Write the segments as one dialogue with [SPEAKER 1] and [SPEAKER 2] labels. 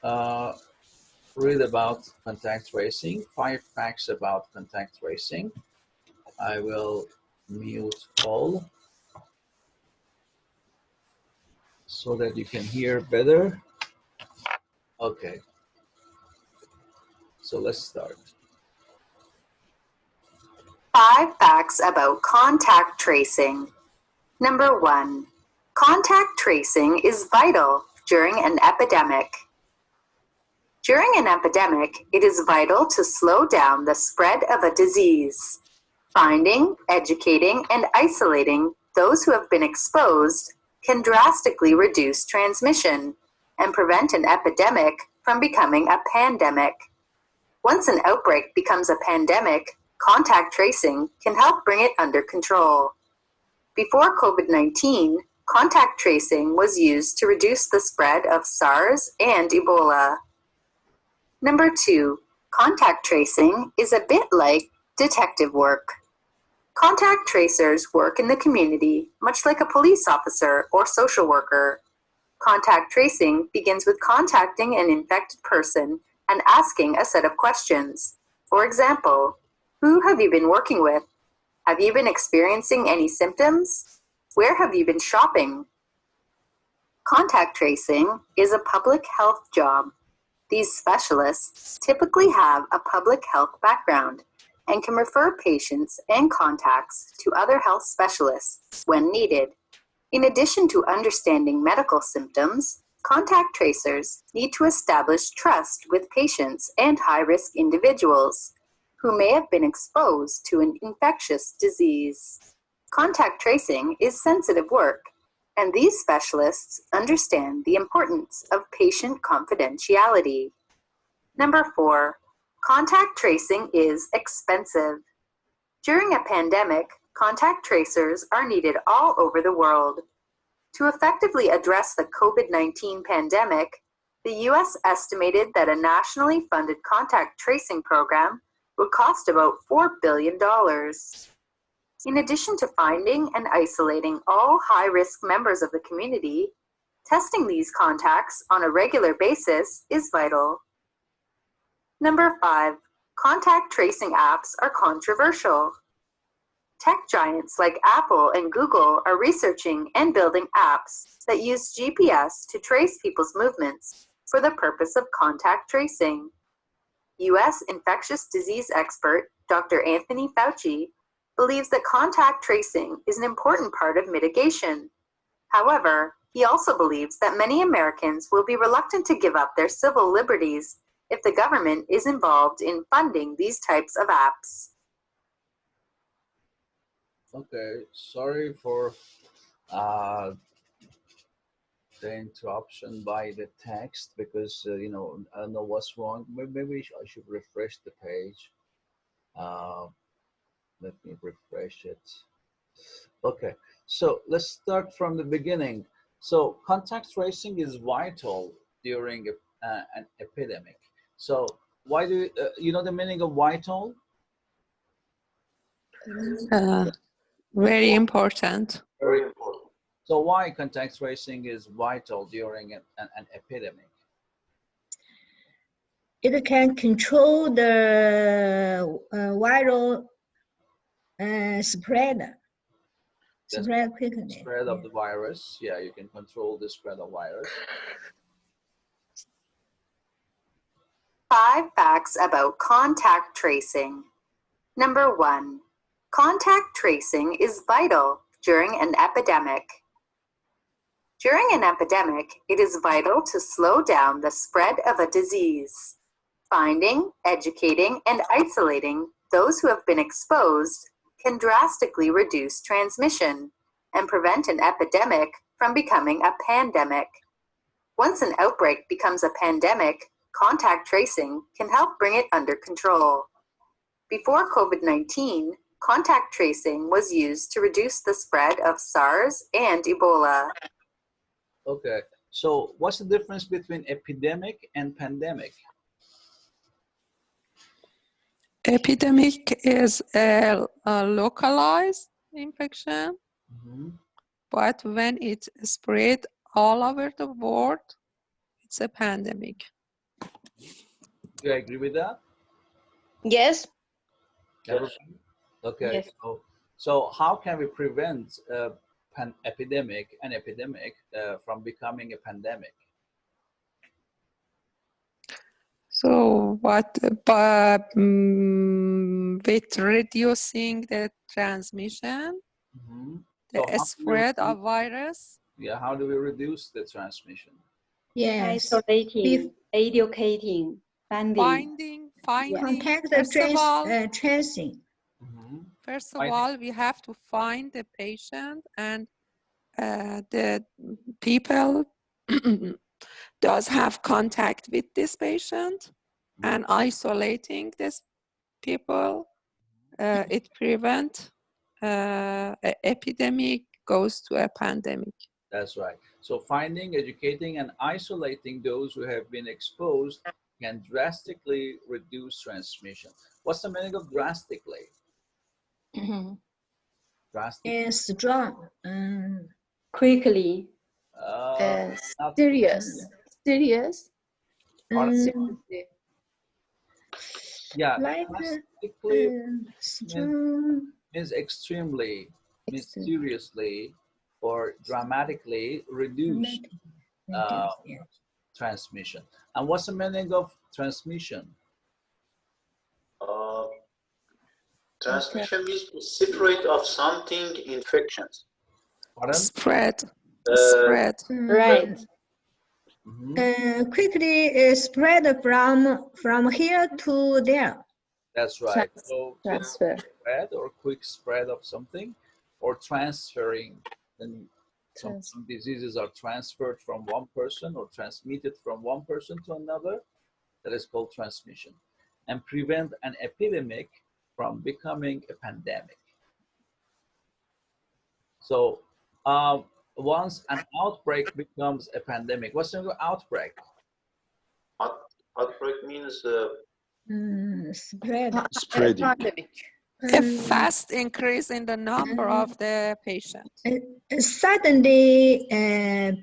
[SPEAKER 1] uh, read about contact tracing, 5 facts about contact tracing. I will mute all so that you can hear better. Okay, so let's start.
[SPEAKER 2] 5 facts about contact tracing. Number 1. Contact tracing is vital during an epidemic. During an epidemic, it is vital to slow down the spread of a disease. Finding, educating, and isolating those who have been exposed can drastically reduce transmission and prevent an epidemic from becoming a pandemic. Once an outbreak becomes a pandemic, contact tracing can help bring it under control. Before COVID-19, contact tracing was used to reduce the spread of SARS and Ebola. Number 2, contact tracing is a bit like detective work. Contact tracers work in the community, much like a police officer or social worker. Contact tracing begins with contacting an infected person and asking a set of questions. For example, who have you been working with? Have you been experiencing any symptoms? Where have you been shopping? Contact tracing is a public health job. These specialists typically have a public health background and can refer patients and contacts to other health specialists when needed. In addition to understanding medical symptoms, contact tracers need to establish trust with patients and high-risk individuals who may have been exposed to an infectious disease. Contact tracing is sensitive work, and these specialists understand the importance of patient confidentiality. Number 4, contact tracing is expensive. During a pandemic, contact tracers are needed all over the world. To effectively address the COVID-19 pandemic, the U.S. estimated that a nationally funded contact tracing program would cost about $4 billion. In addition to finding and isolating all high-risk members of the community, testing these contacts on a regular basis is vital. Number 5, contact tracing apps are controversial. Tech giants like Apple and Google are researching and building apps that use GPS to trace people's movements for the purpose of contact tracing. U.S. infectious disease expert Dr. Anthony Fauci believes that contact tracing is an important part of mitigation. However, he also believes that many Americans will be reluctant to give up their civil liberties if the government is involved in funding these types of apps.
[SPEAKER 1] Okay, sorry for the interruption by the text because, I don't know what's wrong. Maybe I should refresh the page. Let me refresh it. Okay, so let's start from the beginning. So contact tracing is vital during an epidemic. So why do you know the meaning of vital?
[SPEAKER 3] Very important.
[SPEAKER 1] Very important. So why contact tracing is vital during an epidemic?
[SPEAKER 4] It can control the viral spread quickly.
[SPEAKER 1] Spread of the virus. Yeah, you can control the spread of virus.
[SPEAKER 2] 5 facts about contact tracing. Number 1, contact tracing is vital during an epidemic. During an epidemic, it is vital to slow down the spread of a disease. Finding, educating, and isolating those who have been exposed can drastically reduce transmission and prevent an epidemic from becoming a pandemic. Once an outbreak becomes a pandemic, contact tracing can help bring it under control. Before COVID-19, contact tracing was used to reduce the spread of SARS and Ebola.
[SPEAKER 1] Okay, so what's the difference between epidemic and pandemic?
[SPEAKER 3] Epidemic is a localized infection, but when it spread all over the world, it's a pandemic.
[SPEAKER 1] You agree with that?
[SPEAKER 5] Yes.
[SPEAKER 1] Everybody? Okay.
[SPEAKER 5] Yes.
[SPEAKER 1] So how can we prevent an epidemic from becoming a pandemic?
[SPEAKER 3] So what, with reducing the transmission,
[SPEAKER 1] Mm-hmm.
[SPEAKER 3] the
[SPEAKER 1] So how do we
[SPEAKER 3] spread of
[SPEAKER 1] reduce,
[SPEAKER 3] virus?
[SPEAKER 1] yeah, how do we reduce the transmission?
[SPEAKER 4] Yes.
[SPEAKER 6] Isolating, educating, finding.
[SPEAKER 3] Finding,
[SPEAKER 4] Contact
[SPEAKER 3] first of all,
[SPEAKER 4] tracing.
[SPEAKER 1] Mm-hmm.
[SPEAKER 3] first of
[SPEAKER 1] Finding.
[SPEAKER 3] all, we have to find the patient and the people does have contact with this patient and isolating this people. It prevent an epidemic goes to a pandemic.
[SPEAKER 1] That's right. So finding, educating, and isolating those who have been exposed can drastically reduce transmission. What's the meaning of drastically? Drastic.
[SPEAKER 4] And strong.
[SPEAKER 6] Quickly.
[SPEAKER 1] Not
[SPEAKER 5] Serious. Serious.
[SPEAKER 1] Pardon?
[SPEAKER 6] Seriously.
[SPEAKER 1] Yeah,
[SPEAKER 4] Like
[SPEAKER 1] drastically
[SPEAKER 4] strong.
[SPEAKER 1] means extremely, means
[SPEAKER 5] Extreme.
[SPEAKER 1] seriously, or dramatically reduce
[SPEAKER 4] Yeah.
[SPEAKER 1] transmission. And what's the meaning of transmission?
[SPEAKER 7] Transmission means to separate of something infections.
[SPEAKER 1] Pardon?
[SPEAKER 3] Spread.
[SPEAKER 5] Right.
[SPEAKER 1] Mm-hmm.
[SPEAKER 4] Quickly spread from here to there.
[SPEAKER 1] That's right. So
[SPEAKER 5] Transfer.
[SPEAKER 1] spread or quick spread of something, or transferring. Then some diseases are transferred from one person or transmitted from one person to another. That is called transmission. And prevent an epidemic from becoming a pandemic. So once an outbreak becomes a pandemic, what's the outbreak?
[SPEAKER 7] Outbreak means
[SPEAKER 4] Spread.
[SPEAKER 8] Spreading.
[SPEAKER 5] Pandemic.
[SPEAKER 3] A fast increase in the number of the patients.
[SPEAKER 4] Suddenly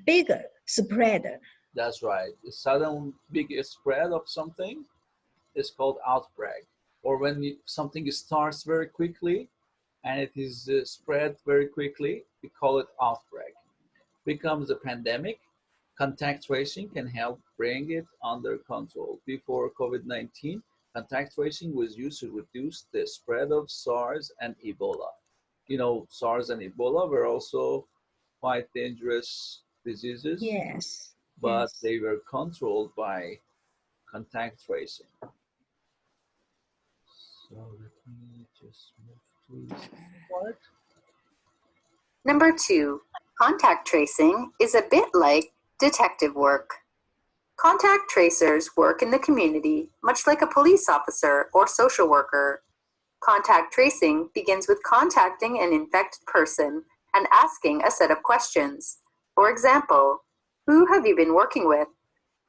[SPEAKER 4] bigger spread.
[SPEAKER 1] That's right. The sudden big spread of something is called outbreak. Or when something starts very quickly and it is spread very quickly, we call it outbreak. Becomes a pandemic. Contact tracing can help bring it under control. Before COVID-19, contact tracing was used to reduce the spread of SARS and Ebola. You know, SARS and Ebola were also quite dangerous diseases,
[SPEAKER 4] Yes.
[SPEAKER 1] but
[SPEAKER 4] yes.
[SPEAKER 1] they were controlled by contact tracing. So let me just move to this part.
[SPEAKER 2] Number 2, contact tracing is a bit like detective work. Contact tracers work in the community much like a police officer or social worker. Contact tracing begins with contacting an infected person and asking a set of questions. For example, who have you been working with?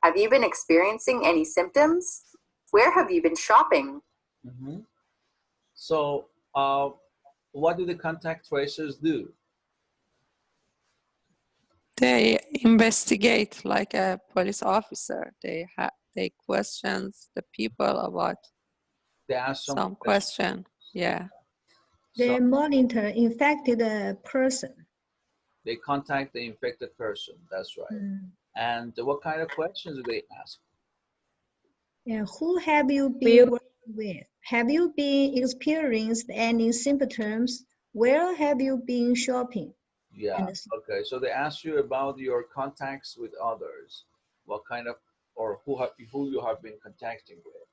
[SPEAKER 2] Have you been experiencing any symptoms? Where have you been shopping?
[SPEAKER 1] Mm-hmm. So what do the contact tracers do?
[SPEAKER 3] They investigate like a police officer. They questions the people about
[SPEAKER 1] They ask
[SPEAKER 3] some question. Yeah.
[SPEAKER 4] They
[SPEAKER 1] So
[SPEAKER 4] monitor infected person.
[SPEAKER 1] they contact the infected person. That's right. And what kind of questions do they ask?
[SPEAKER 4] Yeah, who have you been working with? Have you been experienced any symptoms? Where have you been shopping?
[SPEAKER 1] Yeah. Okay. So they ask you about your contacts with others, what kind of, or who you have been contacting with.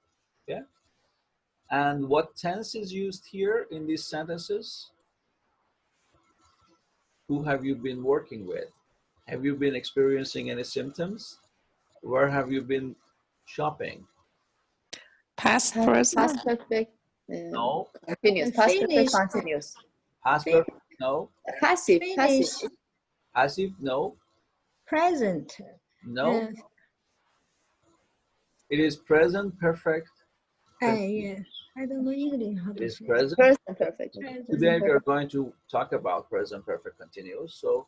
[SPEAKER 1] Yeah. And what tense is used here in these sentences? Who have you been working with? Have you been experiencing any symptoms? Where have you been shopping?
[SPEAKER 3] Past, present.
[SPEAKER 5] Past perfect.
[SPEAKER 1] No.
[SPEAKER 5] Continuous. Past perfect
[SPEAKER 4] Finish.
[SPEAKER 5] continuous.
[SPEAKER 1] Past perfect? No.
[SPEAKER 5] Passive.
[SPEAKER 4] Finish.
[SPEAKER 5] Passive.
[SPEAKER 1] Passive? No.
[SPEAKER 4] Present.
[SPEAKER 1] No. It is present perfect.
[SPEAKER 4] Yeah. I don't know English how
[SPEAKER 1] It
[SPEAKER 4] to
[SPEAKER 1] is
[SPEAKER 4] say.
[SPEAKER 1] present.
[SPEAKER 5] Present perfect.
[SPEAKER 1] Today we are going to talk about present perfect continuous. So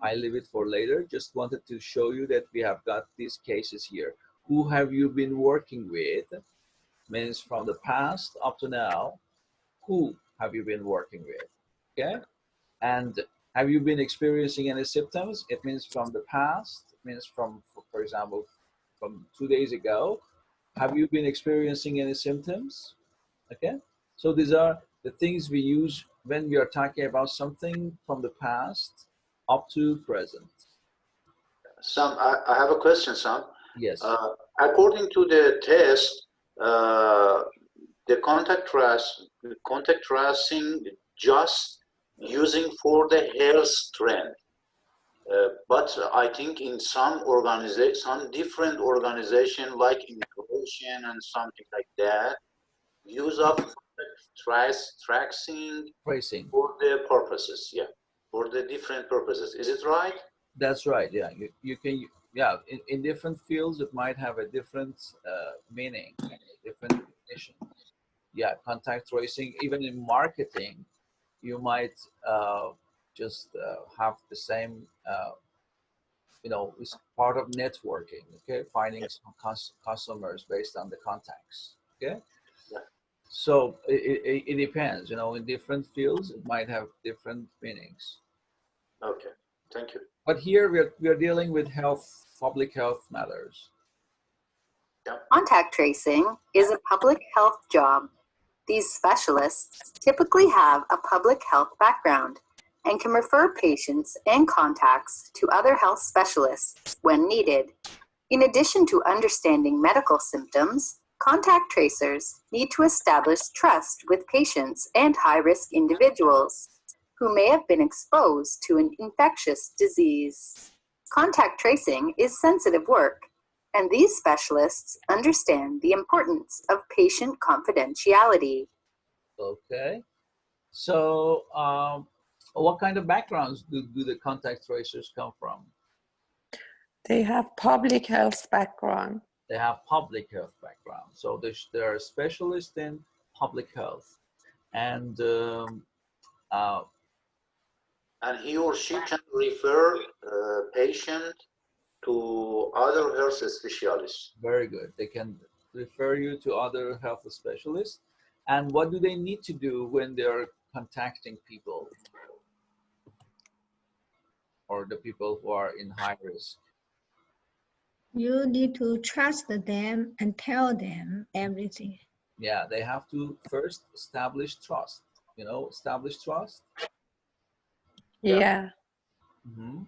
[SPEAKER 1] I leave it for later. Just wanted to show you that we have got these cases here. Who have you been working with? Means from the past up to now. Who have you been working with? Okay. And have you been experiencing any symptoms? It means from the past. It means from, for example, from 2 days ago. Have you been experiencing any symptoms? Okay. So these are the things we use when we are talking about something from the past up to present.
[SPEAKER 7] Sam, I have a question, Sam.
[SPEAKER 1] Yes.
[SPEAKER 7] According to the test, the contact tracing just using for the health trend. But I think in some different organization like immigration and something like that, use of tracing for the purposes, yeah, for the different purposes. Is it right?
[SPEAKER 1] That's right. Yeah, you can. Yeah, in different fields, it might have a different meaning, different definition. Yeah, contact tracing. Even in marketing, you might just have the same. You know, it's part of networking. Okay, finding some customers based on the contacts. Okay.
[SPEAKER 7] Yeah.
[SPEAKER 1] So it depends. You know, in different fields, it might have different meanings.
[SPEAKER 7] Okay. Thank you.
[SPEAKER 1] But here we are dealing with public health matters.
[SPEAKER 2] Contact tracing is a public health job. These specialists typically have a public health background and can refer patients and contacts to other health specialists when needed. In addition to understanding medical symptoms, contact tracers need to establish trust with patients and high-risk individuals who may have been exposed to an infectious disease. Contact tracing is sensitive work, and these specialists understand the importance of patient confidentiality.
[SPEAKER 1] Okay. So what kind of backgrounds do the contact tracers come from?
[SPEAKER 3] They have public health background.
[SPEAKER 1] They have public health background. So they're specialists in public health. And
[SPEAKER 7] he or she can refer patient to other health specialists.
[SPEAKER 1] Very good. They can refer you to other health specialists. And what do they need to do when they're contacting people or the people who are in high risk?
[SPEAKER 4] You need to trust them and tell them everything.
[SPEAKER 1] Yeah, they have to first establish trust. You know, establish trust.
[SPEAKER 3] Yeah.
[SPEAKER 1] Mm-hmm.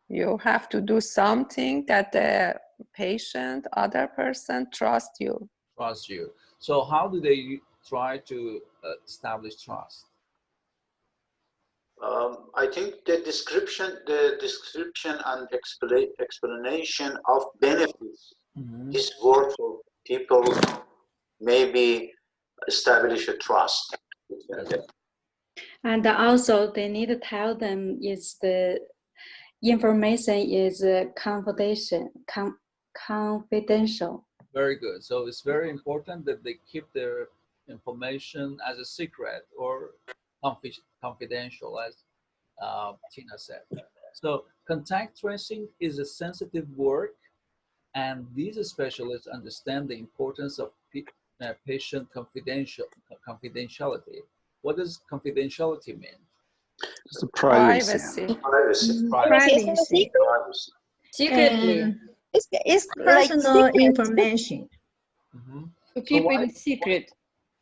[SPEAKER 3] You have to do something that the patient, other person trust you.
[SPEAKER 1] Trust you. So how do they try to establish trust?
[SPEAKER 7] I think the description and explanation of benefits is work for people. Maybe establish a trust.
[SPEAKER 6] And also they need to tell them is the information is confidential.
[SPEAKER 1] Very good. So it's very important that they keep their information as a secret or confidential, as Tina said. So contact tracing is a sensitive work, and these specialists understand the importance of patient confidentiality. What does confidentiality mean?
[SPEAKER 8] It's a privacy.
[SPEAKER 4] Privacy.
[SPEAKER 5] Secretly.
[SPEAKER 4] It's personal information.
[SPEAKER 5] To keep it secret.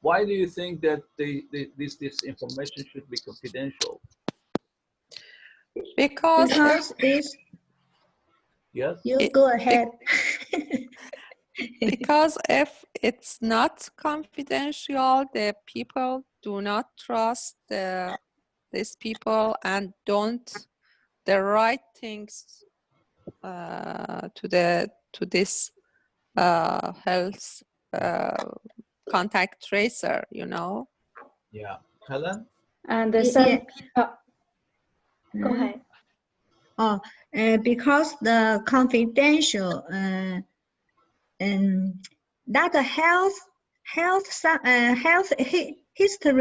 [SPEAKER 1] Why do you think that this information should be confidential?
[SPEAKER 3] Because
[SPEAKER 4] it's
[SPEAKER 1] yes.
[SPEAKER 4] You go ahead.
[SPEAKER 3] Because if it's not confidential, the people do not trust these people and don't the right things to this health contact tracer, you know.
[SPEAKER 1] Yeah, Helen.
[SPEAKER 6] And some go ahead.
[SPEAKER 4] Because the confidential that health history